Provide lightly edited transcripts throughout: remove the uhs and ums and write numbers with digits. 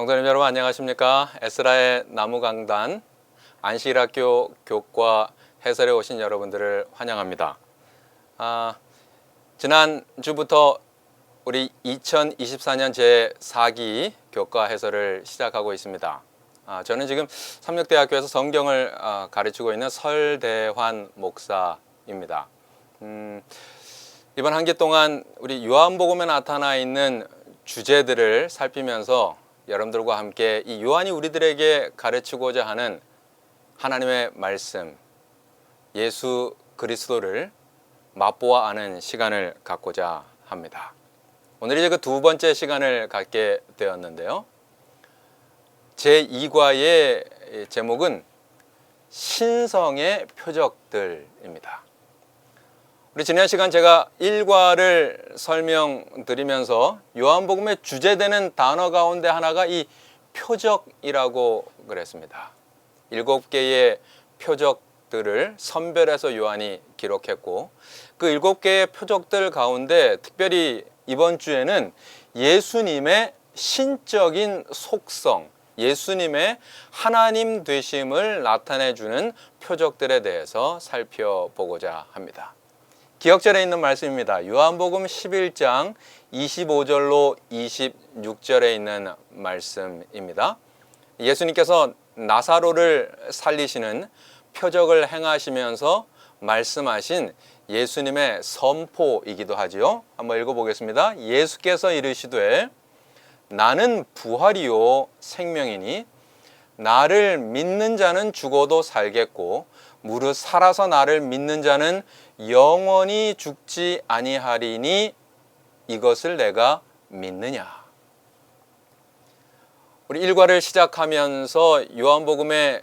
성도님 여러분 안녕하십니까? 에스라의 나무강단 안식일학교 교과 해설에 오신 여러분들을 환영합니다. 지난주부터 우리 2024년 제4기 교과 해설을 시작하고 있습니다. 저는 지금 삼육대학교에서 성경을 가르치고 있는 설대환 목사입니다. 이번 한 기 동안 우리 요한복음에 나타나 있는 주제들을 살피면서 여러분들과 함께 이 요한이 우리들에게 가르치고자 하는 하나님의 말씀, 예수 그리스도를 맛보아 아는 시간을 갖고자 합니다. 오늘 이제 그 두 번째 시간을 갖게 되었는데요. 제2과의 제목은 신성의 표적들입니다. 우리 지난 시간 제가 1과를 설명드리면서 요한복음의 주제되는 단어 가운데 하나가 이 표적이라고 그랬습니다. 7개의 표적들을 선별해서 요한이 기록했고 그 7개의 표적들 가운데 특별히 이번 주에는 예수님의 신적인 속성, 예수님의 하나님 되심을 나타내주는 표적들에 대해서 살펴보고자 합니다. 기억절에 있는 말씀입니다. 요한복음 11장 25절로 26절에 있는 말씀입니다. 예수님께서 나사로를 살리시는 표적을 행하시면서 말씀하신 예수님의 선포이기도 하지요. 한번 읽어보겠습니다. 예수께서 이르시되 나는 부활이요 생명이니 나를 믿는 자는 죽어도 살겠고 무릇 살아서 나를 믿는 자는 영원히 죽지 아니하리니 이것을 내가 믿느냐. 우리 1과를 시작하면서 요한복음의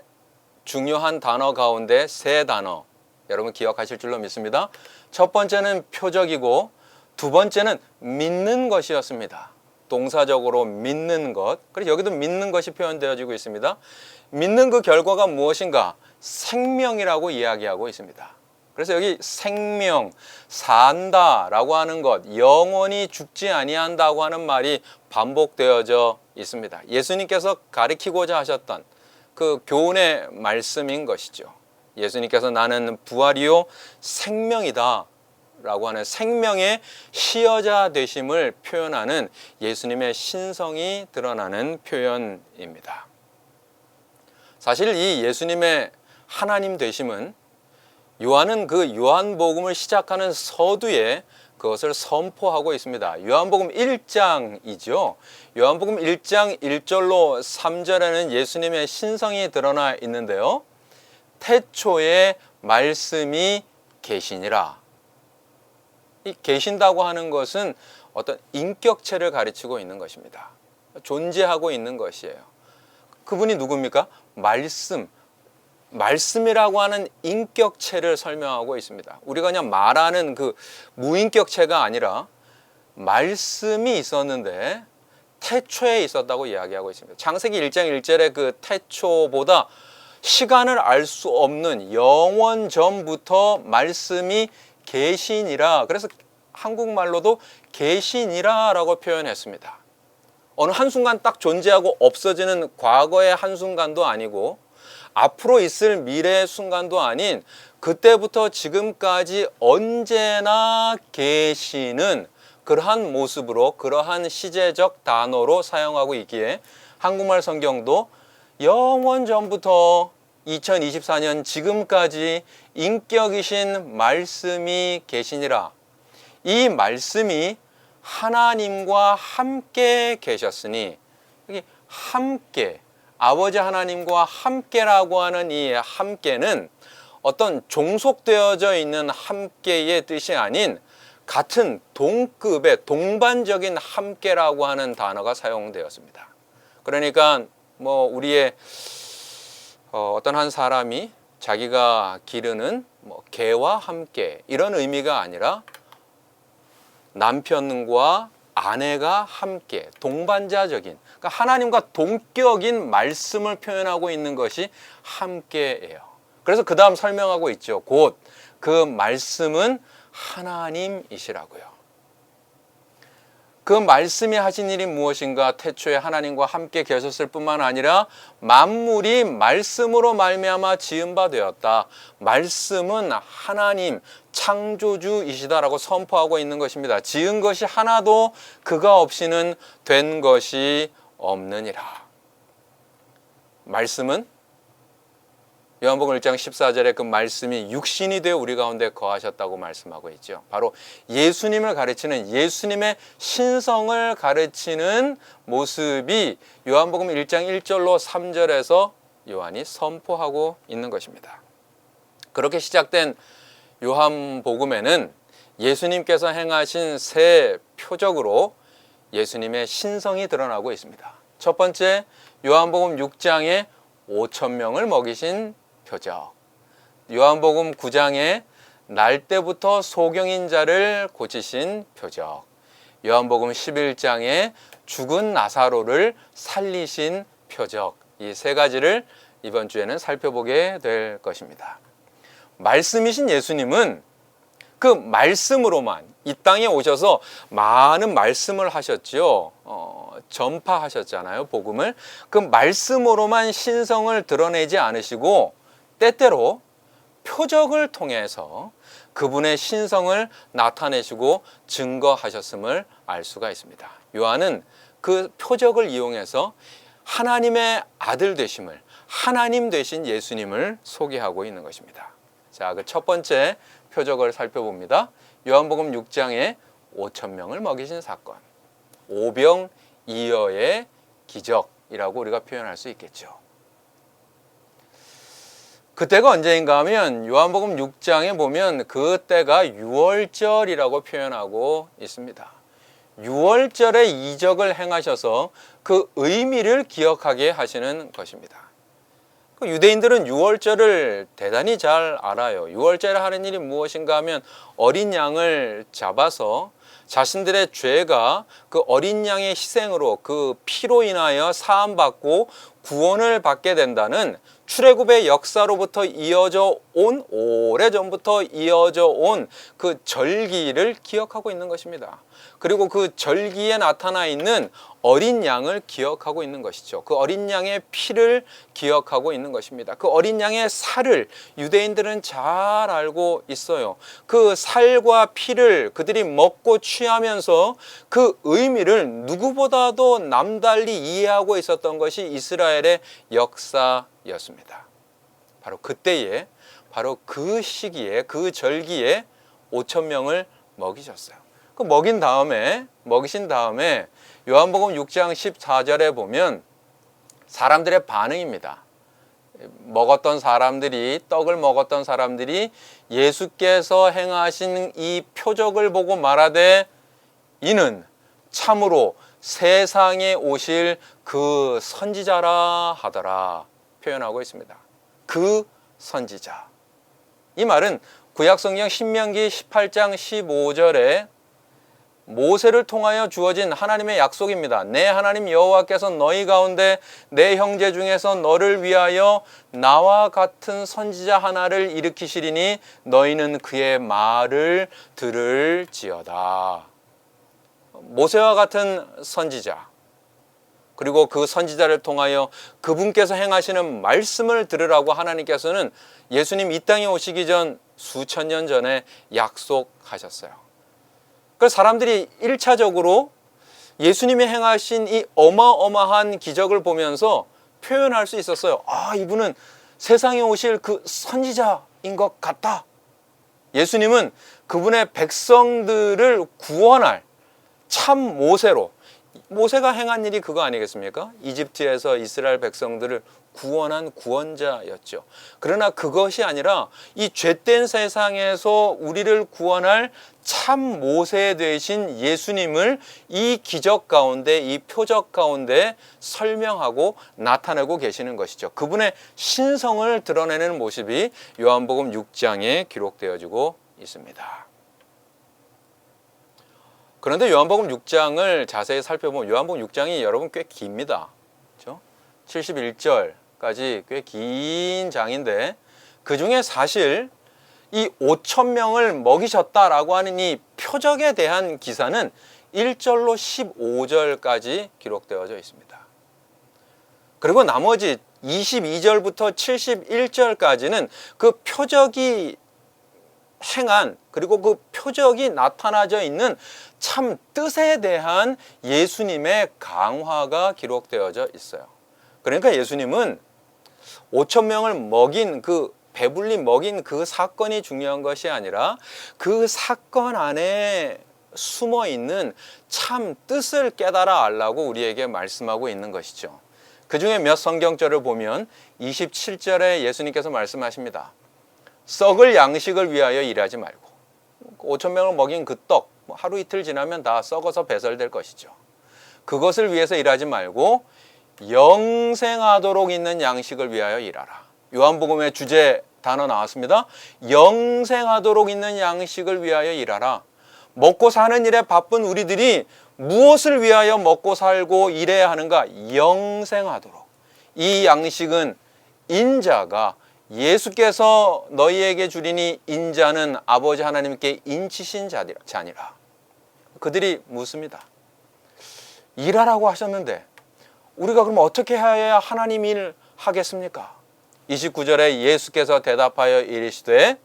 중요한 단어 가운데 세 단어 여러분 기억하실 줄로 믿습니다. 첫 번째는 표적이고 두 번째는 믿는 것이었습니다. 동사적으로 믿는 것. 그래서 여기도 믿는 것이 표현되어지고 있습니다. 믿는 그 결과가 무엇인가? 생명이라고 이야기하고 있습니다. 그래서 여기 생명, 산다라고 하는 것, 영원히 죽지 아니한다고 하는 말이 반복되어져 있습니다. 예수님께서 가르치고자 하셨던 그 교훈의 말씀인 것이죠. 예수님께서 나는 부활이요 생명이다 라고 하는 생명의 시여자 되심을 표현하는 예수님의 신성이 드러나는 표현입니다. 사실 이 예수님의 하나님 되심은 요한은 그 요한복음을 시작하는 서두에 그것을 선포하고 있습니다. 요한복음 1장이죠. 요한복음 1장 1절로 3절에는 예수님의 신성이 드러나 있는데요. 태초에 말씀이 계시니라. 이 계신다고 하는 것은 어떤 인격체를 가르치고 있는 것입니다. 존재하고 있는 것이에요. 그분이 누굽니까? 말씀이라고 하는 인격체를 설명하고 있습니다. 우리가 그냥 말하는 그 무인격체가 아니라 말씀이 있었는데 태초에 있었다고 이야기하고 있습니다. 창세기 1장 1절의 그 태초보다 시간을 알 수 없는 영원 전부터 말씀이 계시니라. 그래서 한국말로도 계시니라 라고 표현했습니다. 어느 한순간 딱 존재하고 없어지는 과거의 한순간도 아니고 앞으로 있을 미래의 순간도 아닌 그때부터 지금까지 언제나 계시는 그러한 모습으로 그러한 시제적 단어로 사용하고 있기에 한국말 성경도 영원 전부터 2024년 지금까지 인격이신 말씀이 계시니라. 이 말씀이 하나님과 함께 계셨으니 여기 함께 아버지 하나님과 함께라고 하는 이 함께는 어떤 종속되어져 있는 함께의 뜻이 아닌 같은 동급의 동반적인 함께라고 하는 단어가 사용되었습니다. 그러니까 우리의 어떤 한 사람이 자기가 기르는 개와 함께 이런 의미가 아니라 남편과 아내가 함께 동반자적인 그러니까 하나님과 동격인 말씀을 표현하고 있는 것이 함께예요. 그래서 그 다음 설명하고 있죠. 곧 그 말씀은 하나님이시라고요. 그 말씀이 하신 일이 무엇인가? 태초에 하나님과 함께 계셨을 뿐만 아니라 만물이 말씀으로 말미암아 지은 바 되었다. 말씀은 하나님 창조주이시다라고 선포하고 있는 것입니다. 지은 것이 하나도 그가 없이는 된 것이 없느니라. 말씀은 요한복음 1장 14절에 그 말씀이 육신이 되어 우리 가운데 거하셨다고 말씀하고 있죠. 바로 예수님을 가르치는, 예수님의 신성을 가르치는 모습이 요한복음 1장 1절로 3절에서 요한이 선포하고 있는 것입니다. 그렇게 시작된 요한복음에는 예수님께서 행하신 세 표적으로 예수님의 신성이 드러나고 있습니다. 첫 번째, 요한복음 6장에 5,000명을 먹이신 표적. 요한복음 9장에 날 때부터 소경인 자를 고치신 표적. 요한복음 11장에 죽은 나사로를 살리신 표적. 이 세 가지를 이번 주에는 살펴보게 될 것입니다. 말씀이신 예수님은 그 말씀으로만 이 땅에 오셔서 많은 말씀을 하셨죠. 전파하셨잖아요, 복음을. 그 말씀으로만 신성을 드러내지 않으시고 때때로 표적을 통해서 그분의 신성을 나타내시고 증거하셨음을 알 수가 있습니다. 요한은 그 표적을 이용해서 하나님의 아들 되심을, 하나님 되신 예수님을 소개하고 있는 것입니다. 자, 그 첫 번째 표적을 살펴봅니다. 요한복음 6장에 5,000명을 먹이신 사건. 오병이어의 기적이라고 우리가 표현할 수 있겠죠. 그때가 언제인가 하면 요한복음 6장에 보면 그때가 유월절이라고 표현하고 있습니다. 유월절에 이적을 행하셔서 그 의미를 기억하게 하시는 것입니다. 유대인들은 유월절을 대단히 잘 알아요. 유월절에 하는 일이 무엇인가 하면 어린 양을 잡아서 자신들의 죄가 그 어린 양의 희생으로 그 피로 인하여 사함받고 구원을 받게 된다는 출애굽의 역사로부터 이어져 온, 오래전부터 이어져 온 그 절기를 기억하고 있는 것입니다. 그리고 그 절기에 나타나 있는 어린 양을 기억하고 있는 것이죠. 그 어린 양의 피를 기억하고 있는 것입니다. 그 어린 양의 살을 유대인들은 잘 알고 있어요. 그 살과 피를 그들이 먹고 취하면서 그 의미를 누구보다도 남달리 이해하고 있었던 것이 이스라엘의 역사였습니다. 바로 그때에, 바로 그 시기에, 그 절기에 5,000명을 먹이셨어요. 그 먹이신 다음에 요한복음 6장 14절에 보면 사람들의 반응입니다. 떡을 먹었던 사람들이 예수께서 행하신 이 표적을 보고 말하되 이는 참으로 세상에 오실 그 선지자라 하더라 표현하고 있습니다. 그 선지자. 이 말은 구약성경 신명기 18장 15절에 모세를 통하여 주어진 하나님의 약속입니다. 내 하나님 여호와께서 너희 가운데 내 형제 중에서 너를 위하여 나와 같은 선지자 하나를 일으키시리니 너희는 그의 말을 들을지어다. 모세와 같은 선지자, 그리고 그 선지자를 통하여 그분께서 행하시는 말씀을 들으라고 하나님께서는 예수님 이 땅에 오시기 전 수천 년 전에 약속하셨어요. 그래서 사람들이 1차적으로 예수님이 행하신 이 어마어마한 기적을 보면서 표현할 수 있었어요. 아, 이분은 세상에 오실 그 선지자인 것 같다. 예수님은 그분의 백성들을 구원할 참 모세로, 모세가 행한 일이 그거 아니겠습니까? 이집트에서 이스라엘 백성들을 구원한 구원자였죠. 그러나 그것이 아니라 이 죄된 세상에서 우리를 구원할 참 모세 되신 예수님을 이 기적 가운데, 이 표적 가운데 설명하고 나타내고 계시는 것이죠. 그분의 신성을 드러내는 모습이 요한복음 6장에 기록되어지고 있습니다. 그런데 요한복음 6장을 자세히 살펴보면 요한복음 6장이 여러분 꽤 깁니다. 그렇죠? 71절까지 꽤 긴 장인데 그 중에 사실 이 5,000명을 먹이셨다라고 하는 이 표적에 대한 기사는 1절로 15절까지 기록되어져 있습니다. 그리고 나머지 22절부터 71절까지는 그 표적이 행한, 그리고 그 표적이 나타나져 있는 참 뜻에 대한 예수님의 강화가 기록되어져 있어요. 그러니까 예수님은 5천 명을 먹인 배불리 먹인 그 사건이 중요한 것이 아니라 그 사건 안에 숨어 있는 참 뜻을 깨달아 알라고 우리에게 말씀하고 있는 것이죠. 그 중에 몇 성경절을 보면 27절에 예수님께서 말씀하십니다. 썩을 양식을 위하여 일하지 말고, 5천 명을 먹인 그 떡, 하루 이틀 지나면 다 썩어서 배설될 것이죠. 그것을 위해서 일하지 말고 영생하도록 있는 양식을 위하여 일하라. 요한복음의 주제 단어 나왔습니다. 영생하도록 있는 양식을 위하여 일하라. 먹고 사는 일에 바쁜 우리들이 무엇을 위하여 먹고 살고 일해야 하는가? 영생하도록. 이 양식은 인자가, 예수께서 너희에게 주리니 인자는 아버지 하나님께 인치신 자니라. 그들이 묻습니다. 일하라고 하셨는데 우리가 그럼 어떻게 해야 하나님 일 하겠습니까? 29절에 예수께서 대답하여 이르시되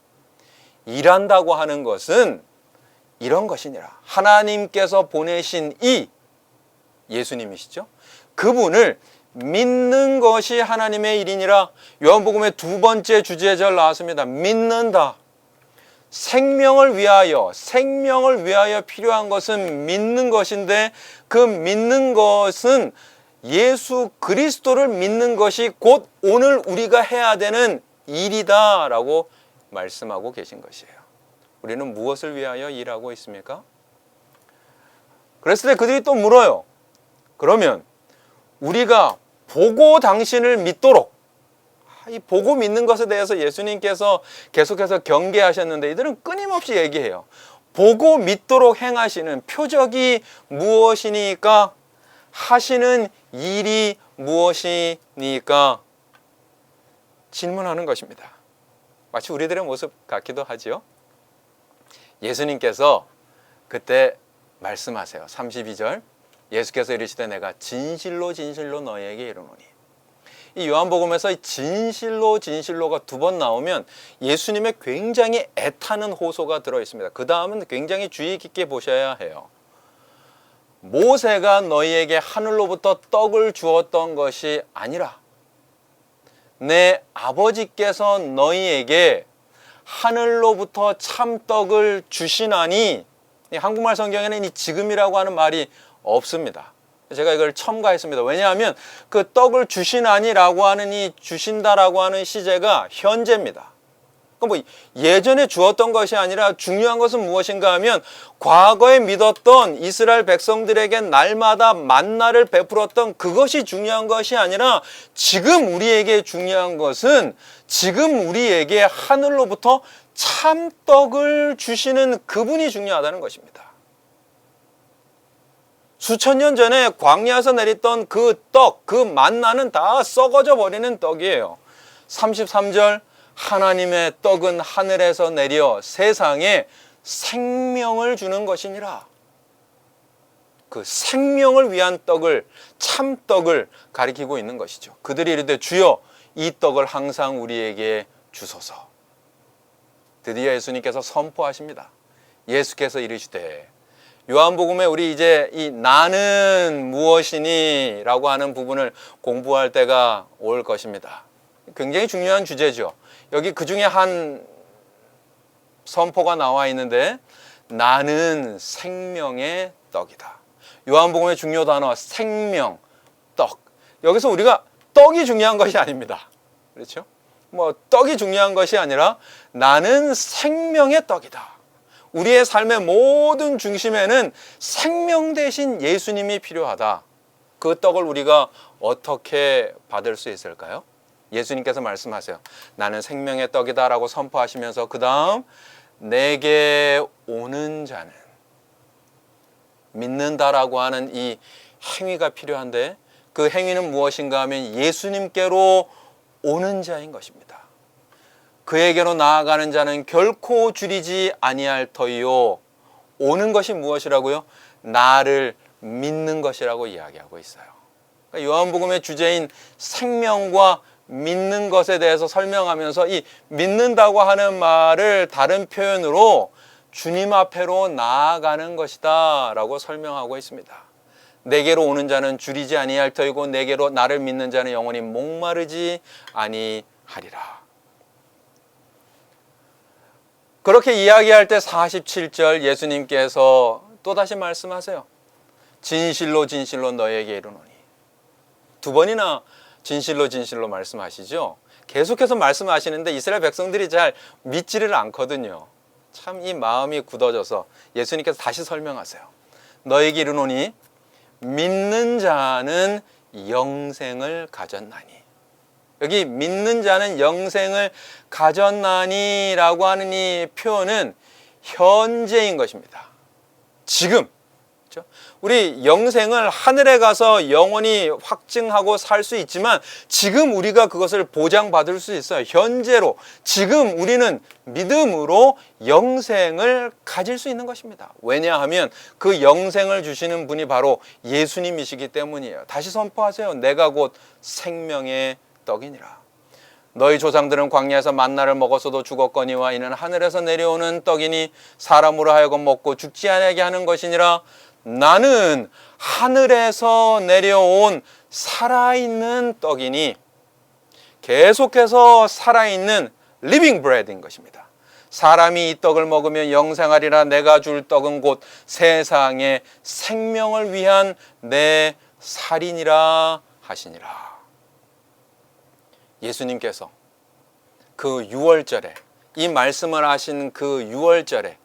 일한다고 하는 것은 이런 것이니라. 하나님께서 보내신 이 예수님이시죠. 그분을 믿는 것이 하나님의 일이니라. 요한복음의 두 번째 주제절 나왔습니다. 믿는다. 생명을 위하여 필요한 것은 믿는 것인데, 그 믿는 것은 예수 그리스도를 믿는 것이 곧 오늘 우리가 해야 되는 일이다 라고 말씀하고 계신 것이에요. 우리는 무엇을 위하여 일하고 있습니까? 그랬을 때 그들이 또 물어요. 그러면 우리가 보고 당신을 믿도록, 이 보고 믿는 것에 대해서 예수님께서 계속해서 경계하셨는데 이들은 끊임없이 얘기해요. 보고 믿도록 행하시는 표적이 무엇이니까? 하시는 일이 무엇이니까? 질문하는 것입니다. 마치 우리들의 모습 같기도 하지요. 예수님께서 그때 말씀하세요. 32절 예수께서 이르시되 내가 진실로 너희에게 이르노니. 이 요한복음에서 진실로가 두 번 나오면 예수님의 굉장히 애타는 호소가 들어있습니다. 그 다음은 굉장히 주의 깊게 보셔야 해요. 모세가 너희에게 하늘로부터 떡을 주었던 것이 아니라 내 아버지께서 너희에게 하늘로부터 참떡을 주시나니. 한국말 성경에는 이 지금이라고 하는 말이 없습니다. 제가 이걸 첨가했습니다. 왜냐하면 그 떡을 주시나니라고 하는 이 주신다라고 하는 시제가 현재입니다. 뭐 예전에 주었던 것이 아니라 중요한 것은 무엇인가 하면 과거에 믿었던 이스라엘 백성들에게 날마다 만나를 베풀었던 그것이 중요한 것이 아니라 지금 우리에게 중요한 것은 지금 우리에게 하늘로부터 참떡을 주시는 그분이 중요하다는 것입니다. 수천 년 전에 광야에서 내렸던 그 떡, 그 만나는 다 썩어져 버리는 떡이에요. 33절 하나님의 떡은 하늘에서 내려 세상에 생명을 주는 것이니라. 그 생명을 위한 떡을, 참떡을 가리키고 있는 것이죠. 그들이 이르되 주여 이 떡을 항상 우리에게 주소서. 드디어 예수님께서 선포하십니다. 예수께서 이르시되, 요한복음에 우리 이제 이 나는 무엇이니 라고 하는 부분을 공부할 때가 올 것입니다. 굉장히 중요한 주제죠. 여기 그 중에 한 선포가 나와 있는데 나는 생명의 떡이다. 요한복음의 중요 단어 생명, 떡. 여기서 우리가 떡이 중요한 것이 아닙니다. 그렇죠? 뭐 떡이 중요한 것이 아니라 나는 생명의 떡이다. 우리의 삶의 모든 중심에는 생명 대신 예수님이 필요하다. 그 떡을 우리가 어떻게 받을 수 있을까요? 예수님께서 말씀하세요. 나는 생명의 떡이다 라고 선포하시면서 그 다음 내게 오는 자는, 믿는다라고 하는 이 행위가 필요한데 그 행위는 무엇인가 하면 예수님께로 오는 자인 것입니다. 그에게로 나아가는 자는 결코 줄이지 아니할 터이요. 오는 것이 무엇이라고요? 나를 믿는 것이라고 이야기하고 있어요. 그러니까 요한복음의 주제인 생명과 믿는 것에 대해서 설명하면서 이 믿는다고 하는 말을 다른 표현으로 주님 앞에로 나아가는 것이다 라고 설명하고 있습니다. 내게로 오는 자는 줄이지 아니할 터이고 내게로 나를 믿는 자는 영원히 목마르지 아니하리라. 그렇게 이야기할 때 47절 예수님께서 또다시 말씀하세요. 진실로 진실로 너에게 이르노니. 두 번이나 진실로 진실로 말씀하시죠. 계속해서 말씀하시는데 이스라엘 백성들이 잘 믿지를 않거든요. 참 이 마음이 굳어져서 예수님께서 다시 설명하세요. 너에게 이르노니 믿는 자는 영생을 가졌나니. 여기 믿는 자는 영생을 가졌나니라고 하는 이 표현은 현재인 것입니다. 지금. 그렇죠? 우리 영생을 하늘에 가서 영원히 확증하고 살 수 있지만 지금 우리가 그것을 보장받을 수 있어요. 현재로 지금 우리는 믿음으로 영생을 가질 수 있는 것입니다. 왜냐하면 그 영생을 주시는 분이 바로 예수님이시기 때문이에요. 다시 선포하세요. 내가 곧 생명의 떡이니라. 너희 조상들은 광야에서 만나를 먹었어도 죽었거니와 이는 하늘에서 내려오는 떡이니 사람으로 하여금 먹고 죽지 아니하게 하는 것이니라. 나는 하늘에서 내려온 살아있는 떡이니 계속해서 살아있는 리빙 브레드인 것입니다. 사람이 이 떡을 먹으면 영생하리라. 내가 줄 떡은 곧 세상의 생명을 위한 내 살이니라 하시니라. 예수님께서 그 6월절에 이 말씀을 하신 그 6월절에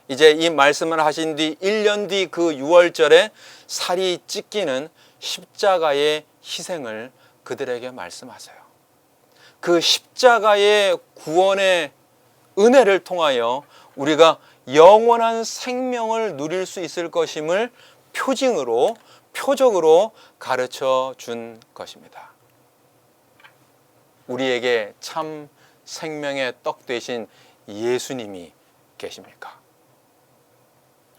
이제 이 말씀을 하신 뒤 1년 뒤 그 6월절에 살이 찢기는 십자가의 희생을 그들에게 말씀하세요. 그 십자가의 구원의 은혜를 통하여 우리가 영원한 생명을 누릴 수 있을 것임을 표적으로 가르쳐 준 것입니다. 우리에게 참 생명의 떡 되신 예수님이 계십니까?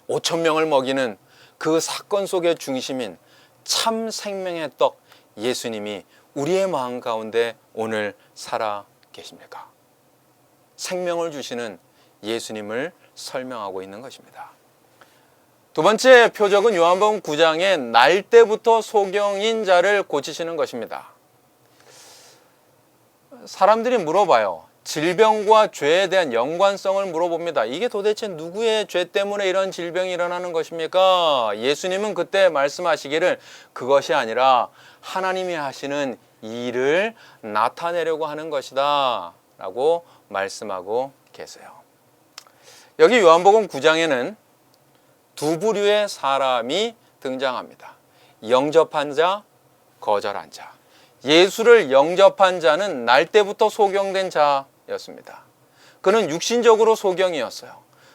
5천 명을 먹이는 그 사건 속의 중심인 참 생명의 떡 예수님이 우리의 마음 가운데 오늘 살아 계십니까? 생명을 주시는 예수님을 설명하고 있는 것입니다. 두 번째 표적은 요한복음 9장의 날 때부터 소경인 자를 고치시는 것입니다. 사람들이 물어봐요. 질병과 죄에 대한 연관성을 물어봅니다. 이게 도대체 누구의 죄 때문에 이런 질병이 일어나는 것입니까? 예수님은 그때 말씀하시기를 그것이 아니라 하나님이 하시는 일을 나타내려고 하는 것이다 라고 말씀하고 계세요. 여기 요한복음 9장에는 두 부류의 사람이 등장합니다. 영접한 자, 거절한 자. 예수를 영접한 자는 날 때부터 소경된 자였습니다. 그는 육신적으로 소경이었어요.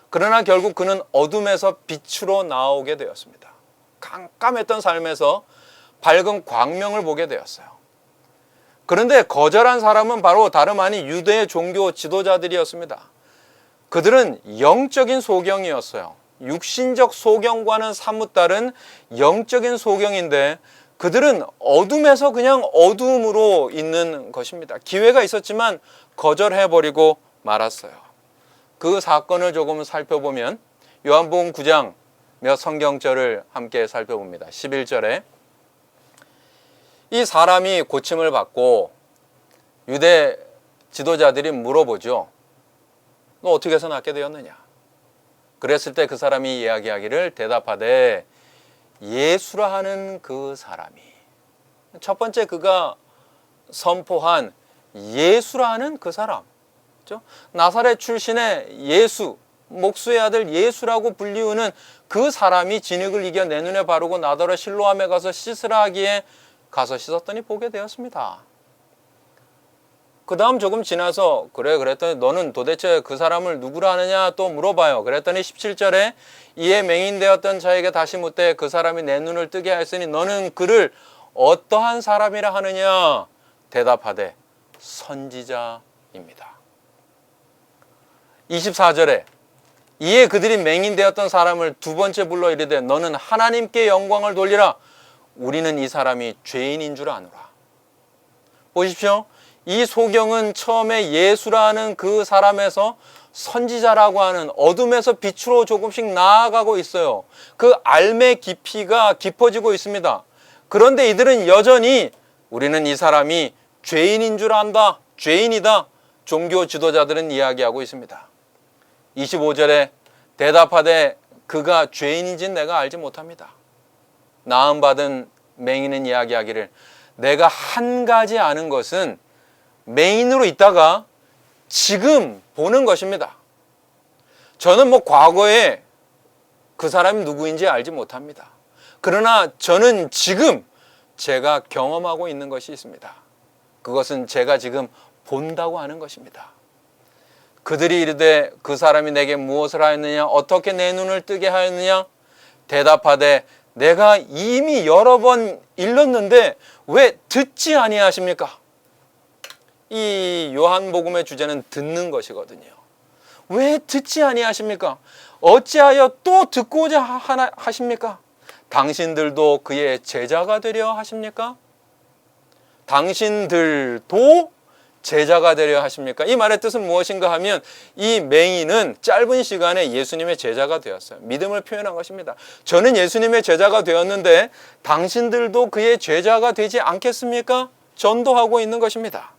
그러나 결국 그는 어둠에서 빛으로 나오게 되었습니다. 깜깜했던 삶에서 밝은 광명을 보게 되었어요. 그런데 거절한 사람은 바로 다름 아닌 유대의 종교 지도자들이었습니다. 그들은 영적인 소경이었어요. 육신적 소경과는 사뭇 다른 영적인 소경인데 그들은 어둠에서 그냥 어둠으로 있는 것입니다. 기회가 있었지만 거절해버리고 말았어요. 그 사건을 조금 살펴보면 요한복음 9장 몇 성경절을 함께 살펴봅니다. 11절에 이 사람이 고침을 받고 유대 지도자들이 물어보죠. 너 어떻게 해서 낫게 되었느냐? 그랬을 때 그 사람이 이야기하기를 대답하되 예수라 하는 그 사람이 첫 번째 그가 선포한 예수라 하는 그 사람 그렇죠? 나사렛 출신의 예수 목수의 아들 예수라고 불리우는 그 사람이 진흙을 이겨 내 눈에 바르고 나더러 실로암에 가서 씻으라 하기에 가서 씻었더니 보게 되었습니다. 그 다음 조금 지나서 그랬더니 너는 도대체 그 사람을 누구라 하느냐 또 물어봐요. 그랬더니 17절에 이에 맹인되었던 자에게 다시 묻되 그 사람이 내 눈을 뜨게 하였으니 너는 그를 어떠한 사람이라 하느냐 대답하되 선지자입니다. 24절에 이에 그들이 맹인되었던 사람을 두 번째 불러 이르되 너는 하나님께 영광을 돌리라. 우리는 이 사람이 죄인인 줄 아노라. 보십시오. 이 소경은 처음에 예수라는 그 사람에서 선지자라고 하는 어둠에서 빛으로 조금씩 나아가고 있어요. 그 알매 깊이가 깊어지고 있습니다. 그런데 이들은 여전히 우리는 이 사람이 죄인인 줄 안다. 죄인이다. 종교 지도자들은 이야기하고 있습니다. 25절에 대답하되 그가 죄인인지는 내가 알지 못합니다. 나음받은 맹인은 이야기하기를 내가 한 가지 아는 것은 맹인으로 있다가 지금 보는 것입니다. 저는 과거에 그 사람이 누구인지 알지 못합니다. 그러나 저는 지금 제가 경험하고 있는 것이 있습니다. 그것은 제가 지금 본다고 하는 것입니다. 그들이 이르되 그 사람이 내게 무엇을 하였느냐? 어떻게 내 눈을 뜨게 하였느냐? 대답하되 내가 이미 여러 번 일렀는데 왜 듣지 아니하십니까? 이 요한복음의 주제는 듣는 것이거든요. 왜 듣지 아니하십니까? 어찌하여 또 듣고자 하십니까? 당신들도 그의 제자가 되려 하십니까? 당신들도 제자가 되려 하십니까? 이 말의 뜻은 무엇인가 하면 이 맹인은 짧은 시간에 예수님의 제자가 되었어요. 믿음을 표현한 것입니다. 저는 예수님의 제자가 되었는데 당신들도 그의 제자가 되지 않겠습니까? 전도하고 있는 것입니다.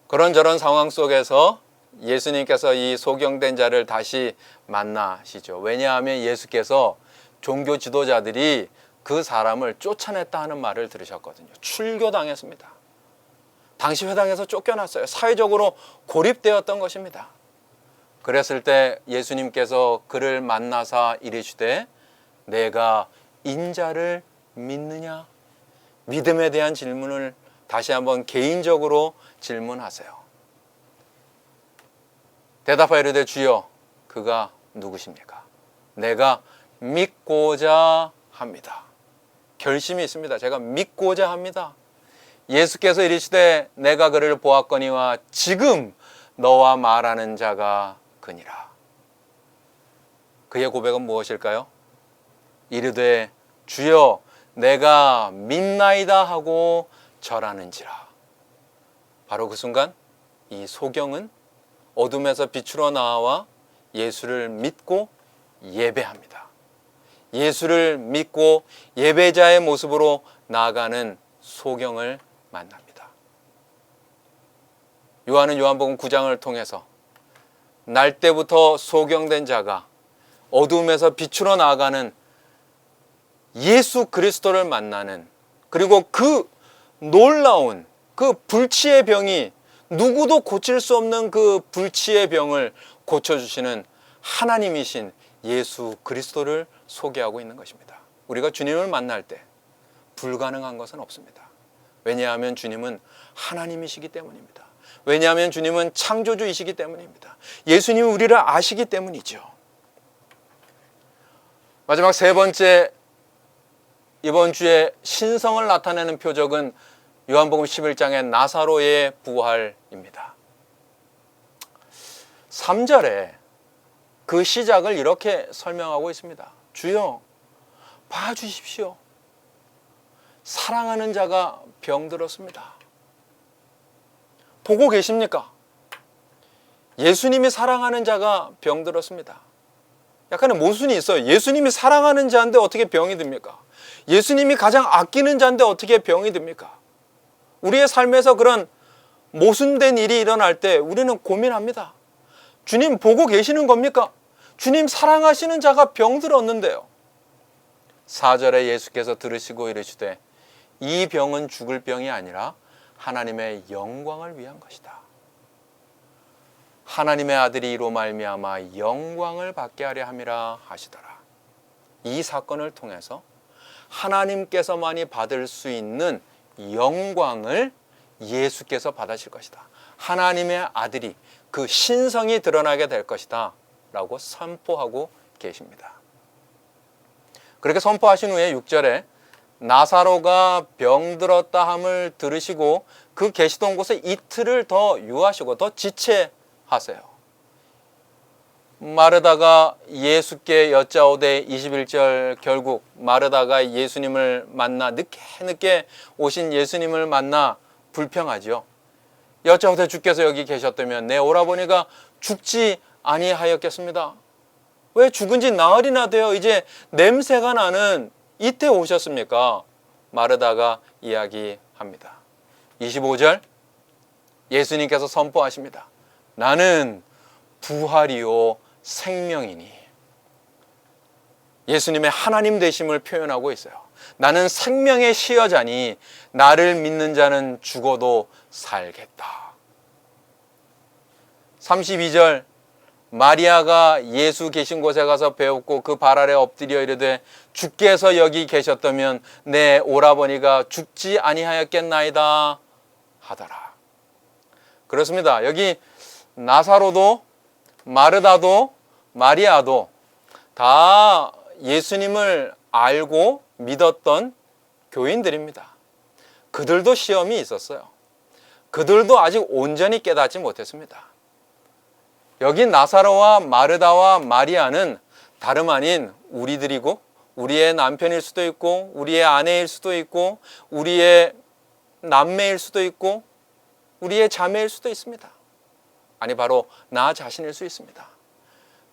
그런저런 상황 속에서 예수님께서 이 소경된 자를 다시 만나시죠. 왜냐하면 예수께서 종교 지도자들이 그 사람을 쫓아냈다 하는 말을 들으셨거든요. 출교당했습니다. 당시 회당에서 쫓겨났어요. 사회적으로 고립되었던 것입니다. 그랬을 때 예수님께서 그를 만나사 이르시되 내가 인자를 믿느냐? 믿음에 대한 질문을 다시 한번 개인적으로 질문하세요. 대답하여 이르되 주여 그가 누구십니까? 내가 믿고자 합니다. 결심이 있습니다. 제가 믿고자 합니다. 예수께서 이르시되 내가 그를 보았거니와 지금 너와 말하는 자가 그니라. 그의 고백은 무엇일까요? 이르되 주여 내가 믿나이다 하고 절하는지라. 바로 그 순간 이 소경은 어둠에서 빛으로 나와 예수를 믿고 예배합니다. 예수를 믿고 예배자의 모습으로 나아가는 소경을 만납니다. 요한은 요한복음 9장을 통해서 날 때부터 소경된 자가 어둠에서 빛으로 나아가는 예수 그리스도를 만나는, 그리고 그 놀라운 그 불치의 병이 누구도 고칠 수 없는 그 불치의 병을 고쳐주시는 하나님이신 예수 그리스도를 소개하고 있는 것입니다. 우리가 주님을 만날 때 불가능한 것은 없습니다. 왜냐하면 주님은 하나님이시기 때문입니다. 왜냐하면 주님은 창조주이시기 때문입니다. 예수님이 우리를 아시기 때문이죠. 마지막 세 번째, 이번 주에 신성을 나타내는 표적은 요한복음 11장의 나사로의 부활입니다. 3절에 그 시작을 이렇게 설명하고 있습니다. 주여 봐주십시오. 사랑하는 자가 병들었습니다. 보고 계십니까? 예수님이 사랑하는 자가 병들었습니다. 약간의 모순이 있어요. 예수님이 사랑하는 자인데 어떻게 병이 듭니까? 예수님이 가장 아끼는 자인데 어떻게 병이 듭니까? 우리의 삶에서 그런 모순된 일이 일어날 때 우리는 고민합니다. 주님 보고 계시는 겁니까? 주님 사랑하시는 자가 병들었는데요. 4절에 예수께서 들으시고 이르시되 이 병은 죽을 병이 아니라 하나님의 영광을 위한 것이다. 하나님의 아들이 이로 말미암아 영광을 받게 하려 함이라 하시더라. 이 사건을 통해서 하나님께서만이 받을 수 있는 영광을 예수께서 받으실 것이다. 하나님의 아들이, 그 신성이 드러나게 될 것이다 라고 선포하고 계십니다. 그렇게 선포하신 후에 6절에 나사로가 병들었다 함을 들으시고 그 계시던 곳에 이틀을 더 유하시고 더 지체하세요. 마르다가 예수께 여짜오되 21절 결국 마르다가 예수님을 만나 늦게 오신 예수님을 만나 불평하지요. 여짜오되 주께서 여기 계셨다면 내 오라버니가 죽지 아니하였겠습니다. 왜 죽은 지 나흘이나 되어 이제 냄새가 나는 이때 오셨습니까? 마르다가 이야기합니다. 25절 예수님께서 선포하십니다. 나는 부활이요 생명이니. 예수님의 하나님 되심을 표현하고 있어요. 나는 생명의 시여자니 나를 믿는 자는 죽어도 살겠다. 32절 마리아가 예수 계신 곳에 가서 배웠고 그 발 아래 엎드려 이르되 주께서 여기 계셨다면 내 오라버니가 죽지 아니하였겠나이다 하더라. 그렇습니다. 여기 나사로도 마르다도 마리아도 다 예수님을 알고 믿었던 교인들입니다. 그들도 시험이 있었어요. 그들도 아직 온전히 깨닫지 못했습니다. 여기 나사로와 마르다와 마리아는 다름 아닌 우리들이고 우리의 남편일 수도 있고 우리의 아내일 수도 있고 우리의 남매일 수도 있고 우리의 자매일 수도 있습니다. 아니 바로 나 자신일 수 있습니다.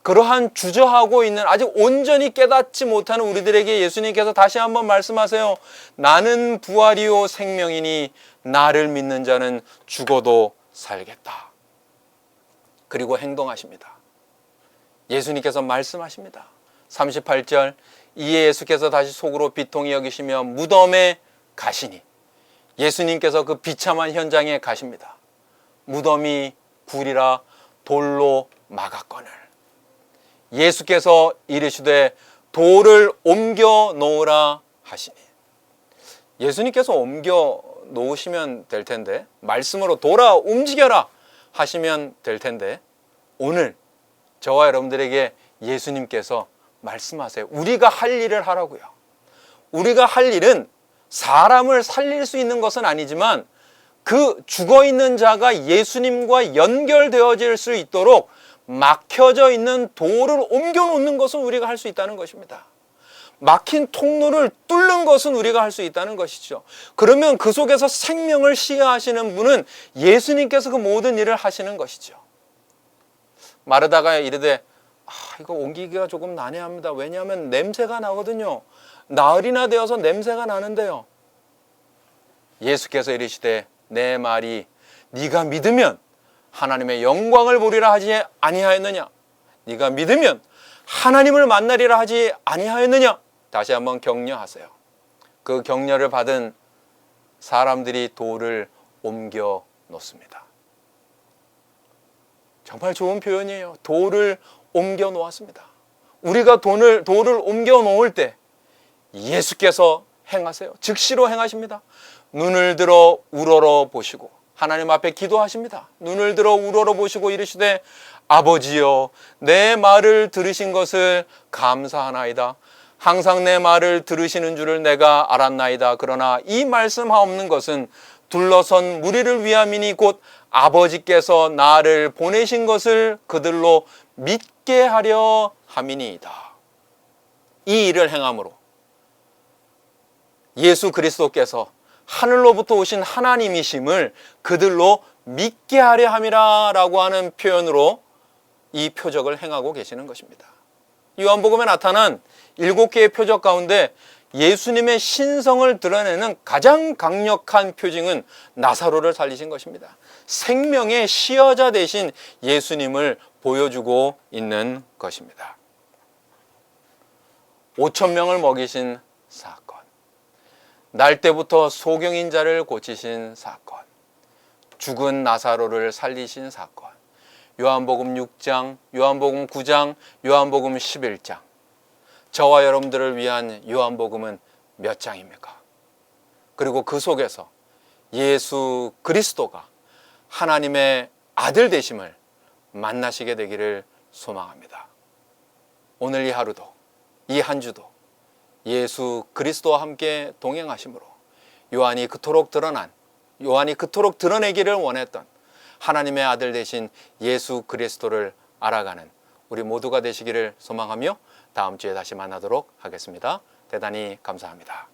그러한 주저하고 있는 아직 온전히 깨닫지 못하는 우리들에게 예수님께서 다시 한번 말씀하세요. 나는 부활이요 생명이니 나를 믿는 자는 죽어도 살겠다. 그리고 행동하십니다. 예수님께서 말씀하십니다. 38절 이에 예수께서 다시 속으로 비통히 여기시며 무덤에 가시니 예수님께서 그 비참한 현장에 가십니다. 무덤이 굴이라 돌로 막았거늘 예수께서 이르시되 돌을 옮겨 놓으라 하시니. 예수님께서 옮겨 놓으시면 될 텐데 말씀으로 돌아 움직여라 하시면 될 텐데 오늘 저와 여러분들에게 예수님께서 말씀하세요. 우리가 할 일을 하라고요. 우리가 할 일은 사람을 살릴 수 있는 것은 아니지만 그 죽어있는 자가 예수님과 연결되어질 수 있도록 막혀져 있는 돌을 옮겨놓는 것은 우리가 할 수 있다는 것입니다. 막힌 통로를 뚫는 것은 우리가 할 수 있다는 것이죠. 그러면 그 속에서 생명을 시하시는 분은 예수님께서 그 모든 일을 하시는 것이죠. 마르다가 이르되 이거 옮기기가 조금 난해합니다. 왜냐하면 냄새가 나거든요. 나흘이나 되어서 냄새가 나는데요. 예수께서 이르시되 내 말이 네가 믿으면 하나님의 영광을 보리라 하지 아니하였느냐? 네가 믿으면 하나님을 만나리라 하지 아니하였느냐? 다시 한번 격려하세요. 그 격려를 받은 사람들이 돌을 옮겨 놓습니다. 정말 좋은 표현이에요. 돌을 옮겨 놓았습니다. 우리가 돌을 옮겨 놓을 때 예수께서 행하세요. 즉시로 행하십니다. 눈을 들어 우러러 보시고 하나님 앞에 기도하십니다. 눈을 들어 우러러 보시고 이르시되 아버지여 내 말을 들으신 것을 감사하나이다. 항상 내 말을 들으시는 줄을 내가 알았나이다. 그러나 이 말씀하옵는 것은 둘러선 무리를 위함이니 곧 아버지께서 나를 보내신 것을 그들로 믿게 하려 함이니이다. 이 일을 행함으로 예수 그리스도께서 하늘로부터 오신 하나님이심을 그들로 믿게 하려 함이라 라고 하는 표현으로 이 표적을 행하고 계시는 것입니다. 요한복음에 나타난 7개의 표적 가운데 예수님의 신성을 드러내는 가장 강력한 표징은 나사로를 살리신 것입니다. 생명의 시여자 되신 예수님을 보여주고 있는 것입니다. 5,000명을 먹이신 사건, 날 때부터 소경인 자를 고치신 사건, 죽은 나사로를 살리신 사건, 요한복음 6장, 요한복음 9장, 요한복음 11장. 저와 여러분들을 위한 요한복음은 몇 장입니까? 그리고 그 속에서 예수 그리스도가 하나님의 아들 되심을 만나시게 되기를 소망합니다. 오늘 이 하루도, 이 한 주도 예수 그리스도와 함께 동행하심으로 요한이 그토록 드러내기를 원했던 하나님의 아들 되신 예수 그리스도를 알아가는 우리 모두가 되시기를 소망하며 다음 주에 다시 만나도록 하겠습니다. 대단히 감사합니다.